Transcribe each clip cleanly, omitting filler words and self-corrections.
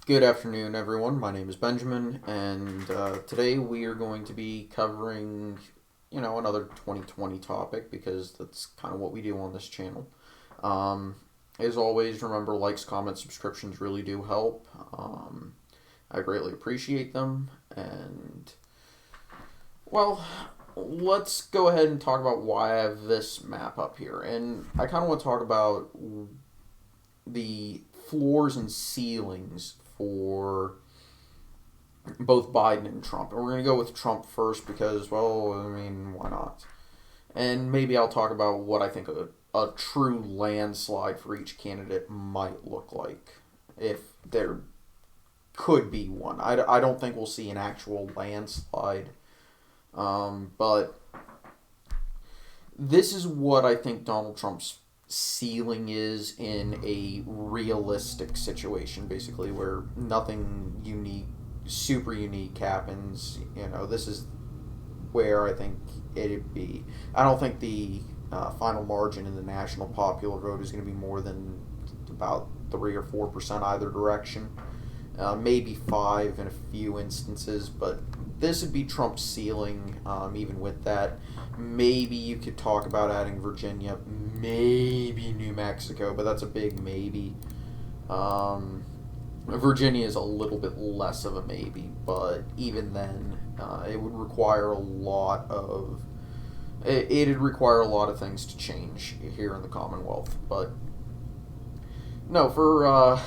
Good afternoon, everyone. My name is Benjamin, and today we are going to be covering, another 2020 topic because that's kind of what we do on this channel. Um, as always, remember likes, comments, subscriptions really do help. I greatly appreciate them, and well, let's go ahead and talk about why I have this map up here. And I kind of want to talk about the floors and ceilings for both Biden and Trump. And we're going to go with Trump first because, well, I mean, why not? And maybe I'll talk about what I think a true landslide for each candidate might look like if there could be one. I don't think we'll see an actual landslide, but this is what I think Donald Trump's ceiling is in a realistic situation, basically, where nothing unique, super unique happens. This is where I think it'd be. I don't think the final margin in the national popular vote is going to be more than about 3 or 4% either direction. Maybe 5 in a few instances, but this would be Trump's ceiling. Even with that, maybe you could talk about adding Virginia, maybe New Mexico, but that's a big maybe. Virginia is a little bit less of a maybe, but even then, it would require a lot of it'd require a lot of things to change here in the Commonwealth. But no, for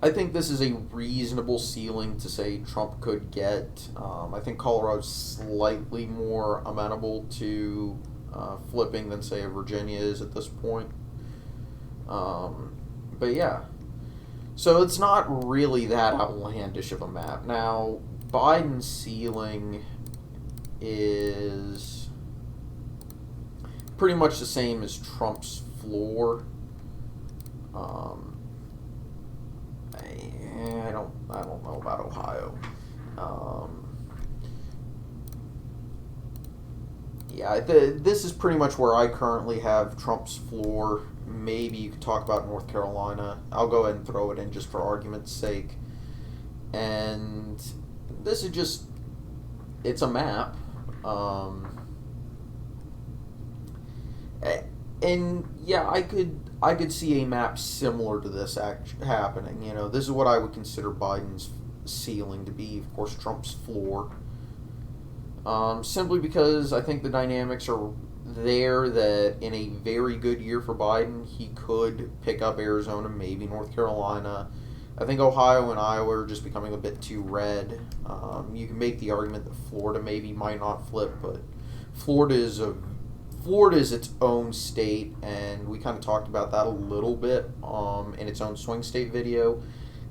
I think this is a reasonable ceiling to say Trump could get. I think Colorado's slightly more amenable to flipping than, say, Virginia is at this point. But yeah. So it's not really that outlandish of a map. Now, Biden's ceiling is pretty much the same as Trump's floor. I don't know about Ohio. This is pretty much where I currently have Trump's floor. Maybe you could talk about North Carolina. I'll go ahead and throw it in just for argument's sake. And this is just, it's a map. And yeah, I could see a map similar to this happening. This is what I would consider Biden's ceiling to be. Of course, Trump's floor. Simply because I think the dynamics are there that in a very good year for Biden, he could pick up Arizona, maybe North Carolina. I think Ohio and Iowa are just becoming a bit too red. You can make the argument that Florida maybe might not flip, but Florida is its own state, and we kind of talked about that a little bit in its own swing state video,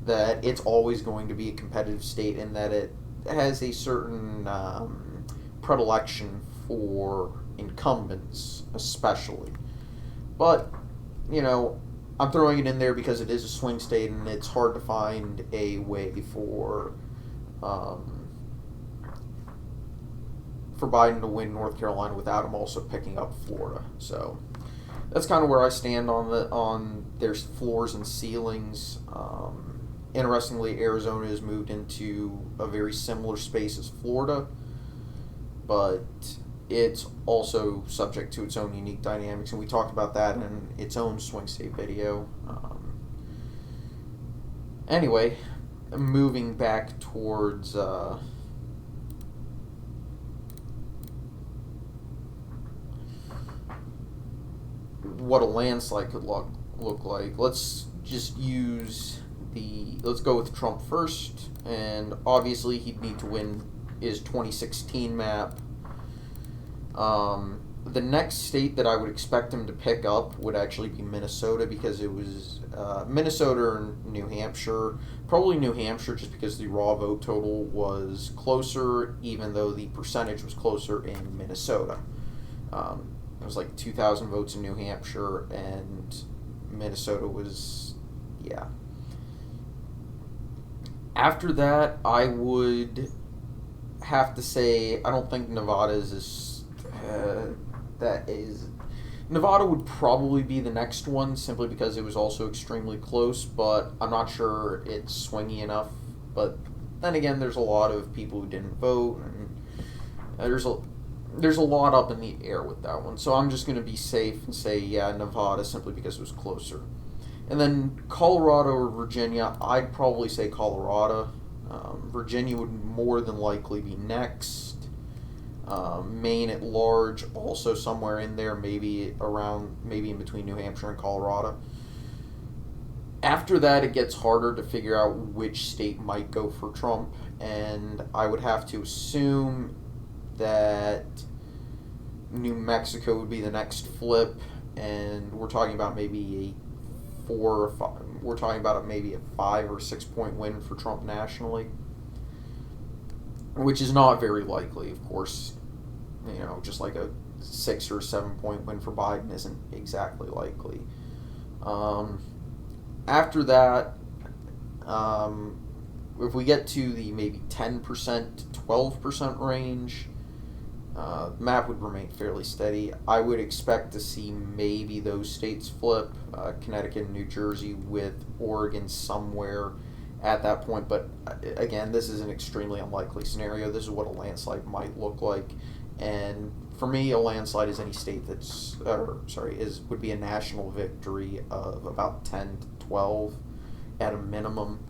that it's always going to be a competitive state and that it has a certain predilection for incumbents, especially. But, I'm throwing it in there because it is a swing state and it's hard to find a way for Biden to win North Carolina without him also picking up Florida. So that's kind of where I stand on their floors and ceilings. Interestingly, Arizona has moved into a very similar space as Florida, but it's also subject to its own unique dynamics, and we talked about that in its own swing state video. Anyway, moving back towards what a landslide could look like. Let's go with Trump first, and obviously he'd need to win his 2016 map. The next state that I would expect him to pick up would actually be Minnesota, because it was Minnesota or New Hampshire. Probably New Hampshire, just because the raw vote total was closer, even though the percentage was closer in Minnesota. It was like 2,000 votes in New Hampshire, and Minnesota was, yeah. After that, I would have to say I don't think Nevada is that is Nevada would probably be the next one, simply because it was also extremely close, but I'm not sure it's swingy enough. But then again, there's a lot of people who didn't vote, and there's a lot up in the air with that one. So I'm just going to be safe and say, yeah, Nevada, simply because it was closer. And then Colorado or Virginia, I'd probably say Colorado. Virginia would more than likely be next. Maine at large, also somewhere in there, maybe in between New Hampshire and Colorado. After that, it gets harder to figure out which state might go for Trump, and I would have to assume that New Mexico would be the next flip, and we're talking about maybe maybe a 5 or 6 point win for Trump nationally, which is not very likely, of course. Just like a 6 or 7 point win for Biden isn't exactly likely. After that, if we get to the maybe 10% to 12% range, the map would remain fairly steady. I would expect to see maybe those states flip, Connecticut and New Jersey, with Oregon somewhere at that point. But again, this is an extremely unlikely scenario. This is what a landslide might look like. And for me, a landslide is any state would be a national victory of about 10 to 12 at a minimum.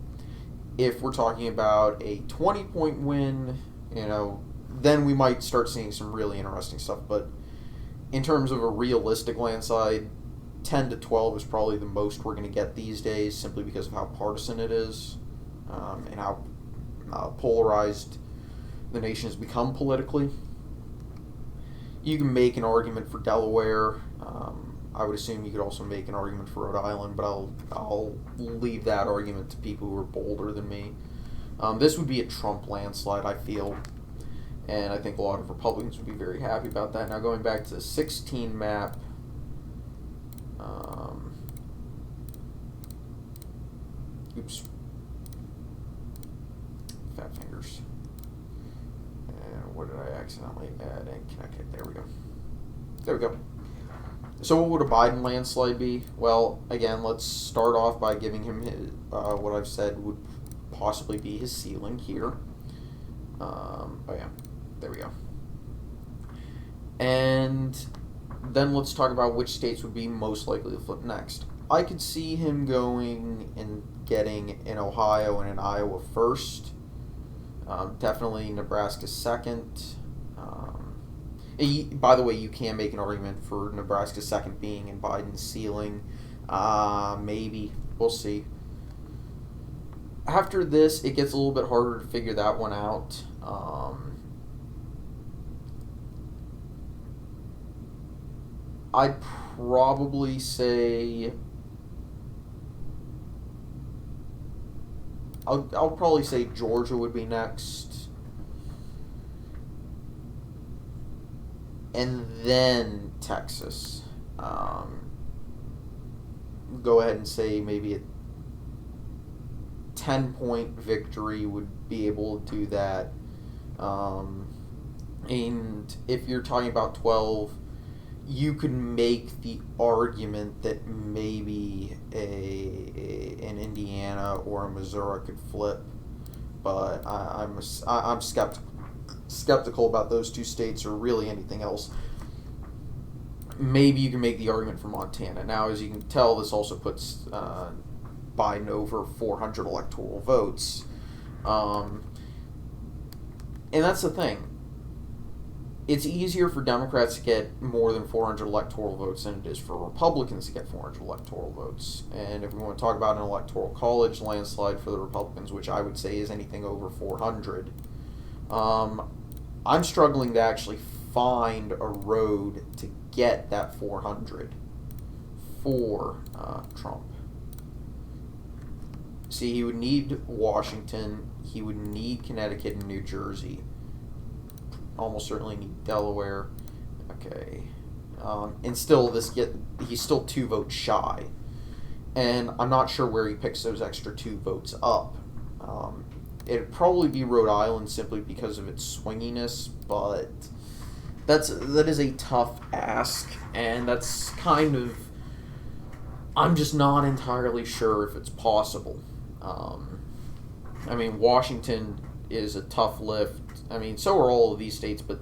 If we're talking about a 20-point win, then we might start seeing some really interesting stuff. But in terms of a realistic landslide, 10 to 12 is probably the most we're going to get these days, simply because of how partisan it is, and how polarized the nation has become politically. You can make an argument for Delaware. I would assume you could also make an argument for Rhode Island, but I'll leave that argument to people who are bolder than me. This would be a Trump landslide, I feel, and I think a lot of Republicans would be very happy about that. Now, going back to the 16 map, oops, fat fingers. And what did I accidentally add in Connecticut? There we go. So what would a Biden landslide be? Well, again, let's start off by giving him what I've said would possibly be his ceiling here. There we go. And then let's talk about which states would be most likely to flip next. I could see him going and getting in Ohio and in Iowa first. Definitely Nebraska second. By the way, you can make an argument for Nebraska second being in Biden's ceiling. Maybe. We'll see. After this, it gets a little bit harder to figure that one out. I'd probably say... I'll probably say Georgia would be next. And then Texas. Go ahead and say maybe a 10-point victory would be able to do that. And if you're talking about 12, you could make the argument that maybe an Indiana or a Missouri could flip, but I'm skeptical about those two states, or really anything else. Maybe you can make the argument for Montana. Now, as you can tell, this also puts Biden over 400 electoral votes, and that's the thing. It's easier for Democrats to get more than 400 electoral votes than it is for Republicans to get 400 electoral votes. And if we want to talk about an electoral college landslide for the Republicans, which I would say is anything over 400, I'm struggling to actually find a road to get that 400 for Trump. See, he would need Washington, he would need Connecticut and New Jersey. Almost certainly need Delaware. Okay. And still, he's still 2 votes shy. And I'm not sure where he picks those extra 2 votes up. It'd probably be Rhode Island simply because of its swinginess, but that is a tough ask, and that's kind of, I'm just not entirely sure if it's possible. Um, I mean, Washington is a tough lift. I mean, so are all of these states, but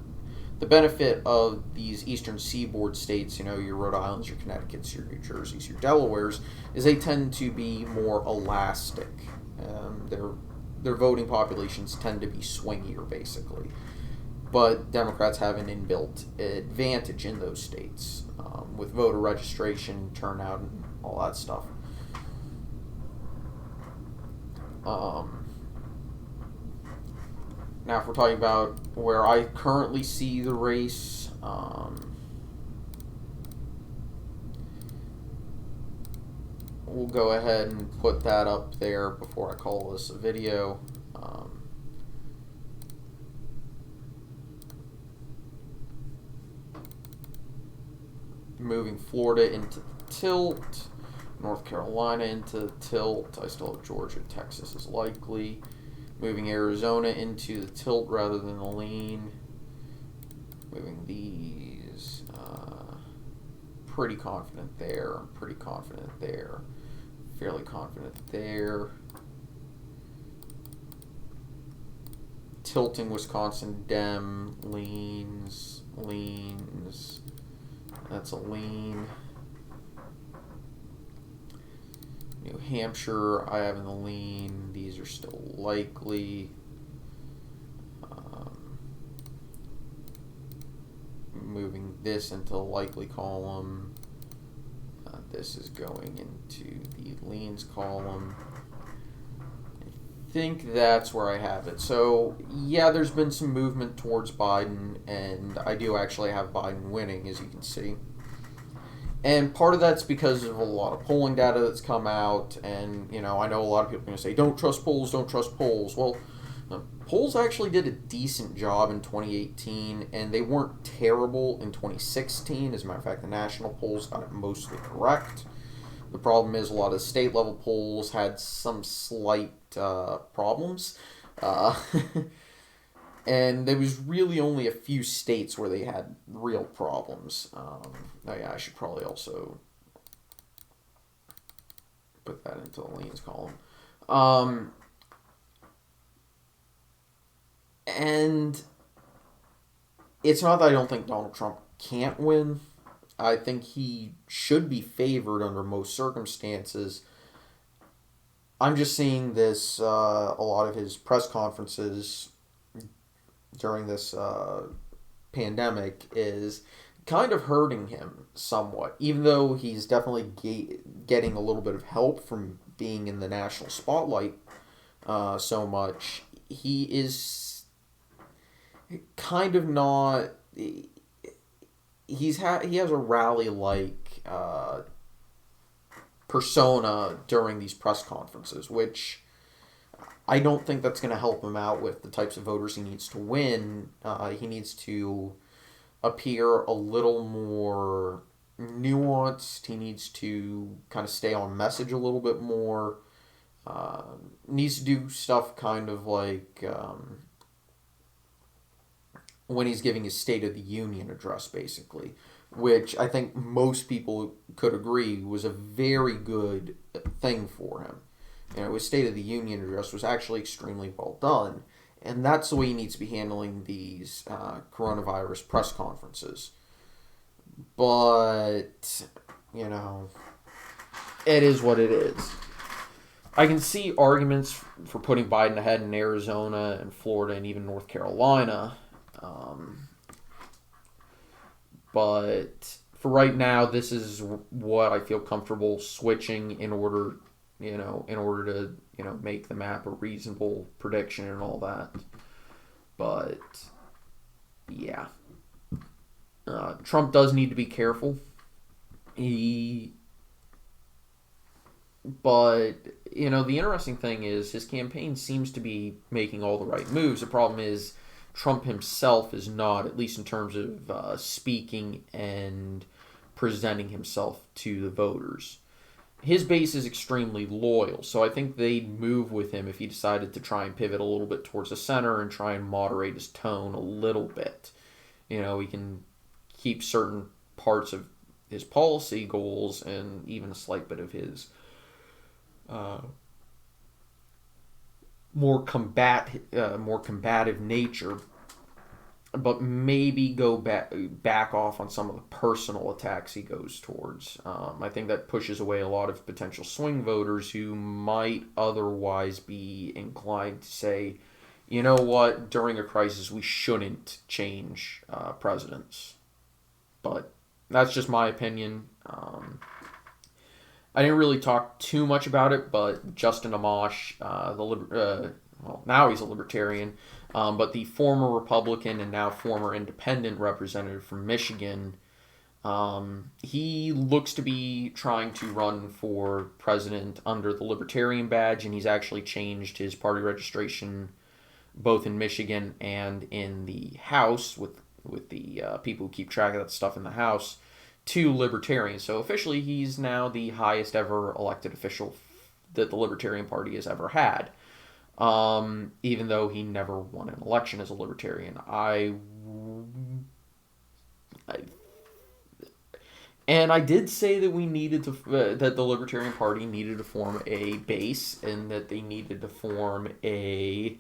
the benefit of these eastern seaboard states, your Rhode Islands, your Connecticut's, your New Jerseys, your Delawares, is they tend to be more elastic. Their voting populations tend to be swingier, basically. But Democrats have an inbuilt advantage in those states with voter registration, turnout, and all that stuff. Um, Now, if we're talking about where I currently see the race, we'll go ahead and put that up there before I call this a video. Moving Florida into the tilt, North Carolina into the tilt. I still have Georgia, Texas is likely. Moving Arizona into the tilt rather than the lean. Moving these. Pretty confident there. I'm pretty confident there. Fairly confident there. Tilting Wisconsin Dem. Leans. That's a lean. New Hampshire, I have in the lean. These are still likely. Moving this into the likely column. This is going into the leans column. I think that's where I have it. So, yeah, there's been some movement towards Biden, and I do actually have Biden winning, as you can see. And part of that's because of a lot of polling data that's come out, and, I know a lot of people are going to say, don't trust polls. Well, polls actually did a decent job in 2018, and they weren't terrible in 2016. As a matter of fact, the national polls got it mostly correct. The problem is a lot of the state-level polls had some slight problems. And there was really only a few states where they had real problems. Oh yeah, I should probably also put that into the leans column. And it's not that I don't think Donald Trump can't win. I think he should be favored under most circumstances. I'm just seeing this, a lot of his press conferences during this pandemic is kind of hurting him somewhat, even though he's definitely getting a little bit of help from being in the national spotlight so much. He is kind of not. He has a rally-like persona during these press conferences, which I don't think that's going to help him out with the types of voters he needs to win. He needs to appear a little more nuanced. He needs to kind of stay on message a little bit more. Needs to do stuff kind of like when he's giving his State of the Union address, basically, which I think most people could agree was a very good thing for him. His State of the Union address was actually extremely well done, and that's the way he needs to be handling these coronavirus press conferences. But, it is what it is. I can see arguments for putting Biden ahead in Arizona and Florida and even North Carolina. But for right now, this is what I feel comfortable switching in order to, make the map a reasonable prediction and all that. But, yeah. Trump does need to be careful. But, the interesting thing is his campaign seems to be making all the right moves. The problem is Trump himself is not, at least in terms of speaking and presenting himself to the voters. His base is extremely loyal, so I think they'd move with him if he decided to try and pivot a little bit towards the center and try and moderate his tone a little bit. He can keep certain parts of his policy goals and even a slight bit of his uh, more combative nature, but maybe go back off on some of the personal attacks he goes towards. I think that pushes away a lot of potential swing voters who might otherwise be inclined to say, you know what, during a crisis we shouldn't change presidents. But that's just my opinion. I didn't really talk too much about it, but Justin Amash, well, now he's a libertarian, but the former Republican and now former independent representative from Michigan, he looks to be trying to run for president under the Libertarian badge, and he's actually changed his party registration both in Michigan and in the House with the people who keep track of that stuff in the House to Libertarian. So officially, he's now the highest ever elected official that the Libertarian Party has ever had. Even though he never won an election as a Libertarian, and I did say that we needed to that the Libertarian Party needed to form a base and that they needed to form a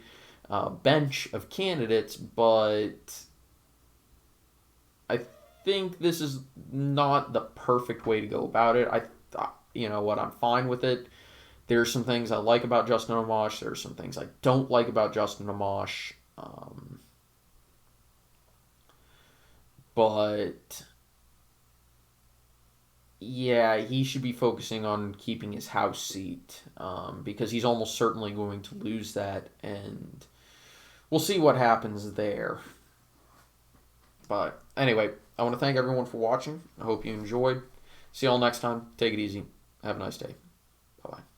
bench of candidates, but I think this is not the perfect way to go about it. You know what, I'm fine with it. There's some things I like about Justin Amash. There's some things I don't like about Justin Amash. But yeah, he should be focusing on keeping his House seat because he's almost certainly going to lose that, and we'll see what happens there. But anyway, I want to thank everyone for watching. I hope you enjoyed. See y'all next time. Take it easy. Have a nice day. Bye bye.